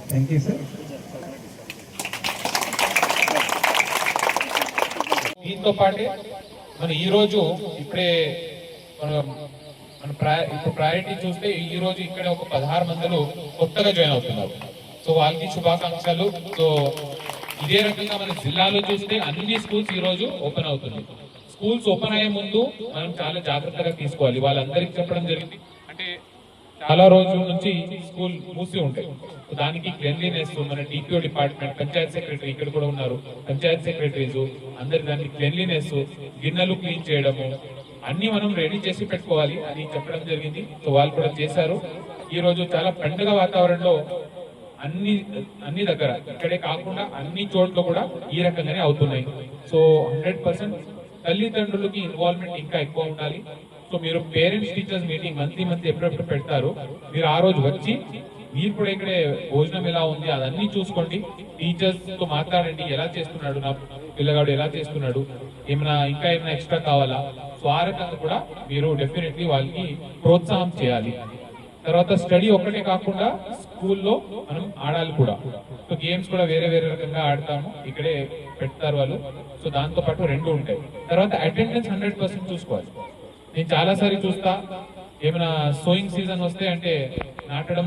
Thank you sir. దీంతో పాటే మన ఈ రోజు ఇప్పుడే మన ప్రయారిటీ చూస్తే ఈ రోజు ఇక్కడ ఒక 16 మందిలు కొత్తగా జాయిన్ అవుతున్నారు. సో వాళ్ళకి శుభాకాంక్షలు. సో ఇదే రకంగా మన జిల్లాలో చూస్తే అన్ని స్కూల్స్ ఈ రోజు ఓపెన్ అవుతుంది. స్కూల్స్ ఓపెన్ అయ్యే ముందు మనం చాలా జాగ్రత్తగా తీసుకోవాలి. వాళ్ళందరికీ చెప్పడం జరిగింది, అంటే చాలా రోజుల నుంచి స్కూల్ మూసి ఉంటాయి. దానికి క్లెన్లీనెస్ మన డిపిఓ డిపార్ట్మెంట్, పంచాయత్ సెక్రటరీ ఇక్కడ కూడా ఉన్నారు, పంచాయత్ సెక్రటరీస్ అందరి దానికి క్లెన్లీనెస్, గిన్నెలు క్లీన్ చేయడము అన్ని మనం రెడీ చేసి పెట్టుకోవాలి అని చెప్పడం జరిగింది. సో వాళ్ళు కూడా చేశారు. ఈ రోజు చాలా పండుగ వాతావరణంలో అన్ని దగ్గర ఇక్కడే కాకుండా అన్ని చోట్ల కూడా ఈ రకంగానే అవుతున్నాయి. సో 100% తల్లిదండ్రులకి ఇన్వాల్వ్మెంట్ ఇంకా ఎక్కువ ఉండాలి. సో మీరు పేరెంట్స్ టీచర్స్ మీటింగ్ మంత్లీ ఎప్పుడెప్పుడు పెడతారు, మీరు ఆ రోజు వచ్చి మీరు కూడా ఇక్కడే భోజనం ఎలా ఉంది అదన్నీ చూసుకోండి. టీచర్స్ తో మాట్లాడండి, ఎలా చేస్తున్నాడు నా పిల్లగాడు, ఎలా చేస్తున్నాడు, ఇంకా ఏమైనా ఎక్స్ట్రా కావాలా. సో ఆ రకంగా కూడా మీరు డెఫినెట్లీ వాళ్ళకి ప్రోత్సాహం చేయాలి. తర్వాత స్టడీ ఒక్కటే కాకుండా స్కూల్లో మనం ఆడాలి కూడా. సో గేమ్స్ కూడా వేరే రకంగా ఆడతాము, ఇక్కడే పెడతారు వాళ్ళు. సో దాంతో పాటు రెండు ఉంటాయి. తర్వాత అటెండెన్స్ 100% చూసుకోవాలి. నేను చాలా సారి చూస్తా, ఏమైనా సోయింగ్ సీజన్ వస్తే అంటే నాటడం